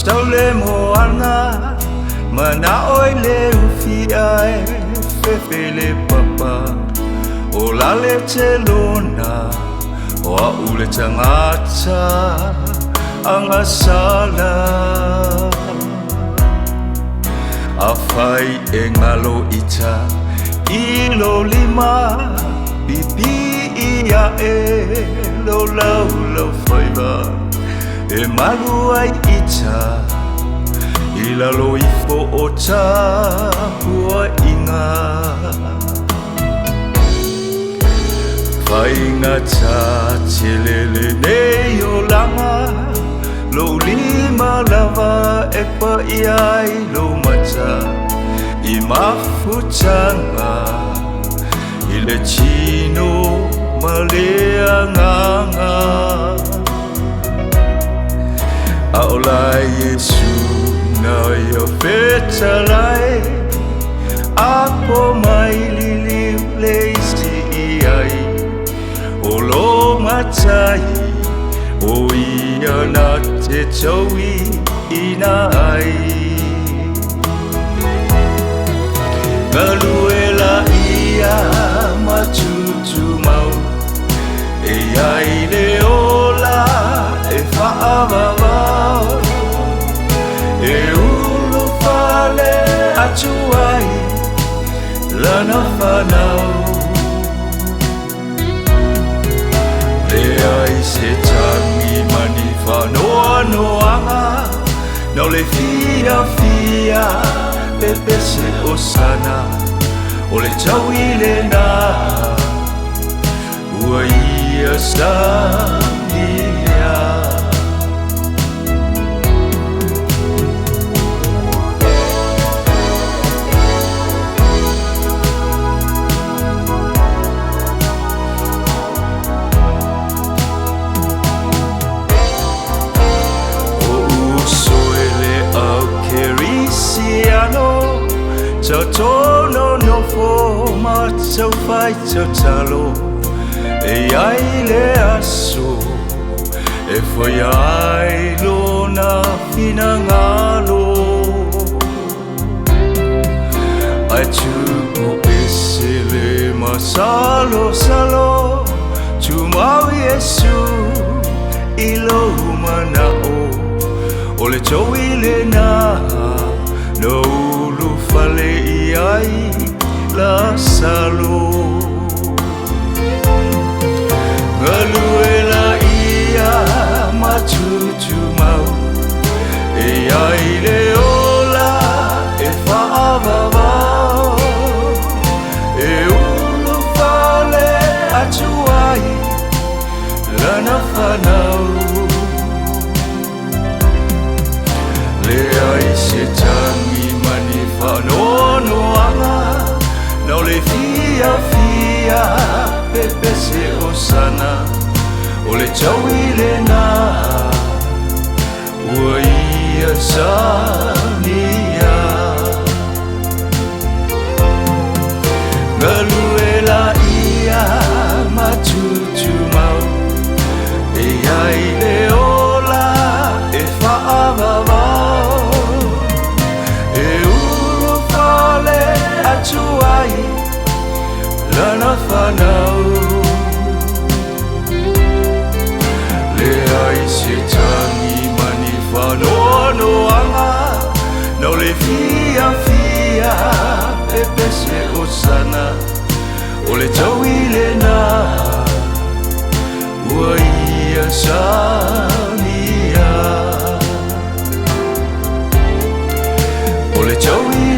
stau le moana mana oi le ufi ai fe le papa o la le te lona o a ule tangata anga sala a fai e ngalo ita ilo lima bibi ia e lo lau lo fai ba e malu ai ita ila lo ifo o ta hua inga fai ngata tilele nei o langa lo lima lava e pa iai lo mata i mafutanga i le chino malea nganga aolai Yesu na yo fetalai apo mai liliu leisi iai o lo matai o ia na te taui ina ai Galuela ia matutu mau e ai le ola e whaavavao e ulu whale atu ai lana whanau le ai se tangi mani whanoa noanga no le fia fia pepe se osana o le tau i le nā ua ia sangia Tono no fo ma tau fai tau talo e ai le aso e foi ai lo na fina ngalo ai tu o esele masalo salo tu mau Yesu ilo mana o le choi le na no lu fale ai la salo Galuela ia matutu mau e ai le ola e whaavavao e ulu fale atu ai lana whanau le ai se tangi mani whanono anga no le fia fia pepe se osana o le tau i le nā ua ia sania Galuela ia matutu mau e ai le ola e whaavavao atu ai lana whanau le ai se tangi mani whanoa noanga no le fia fia pepe se osana o le tau i le nā ua ia sania o le tau i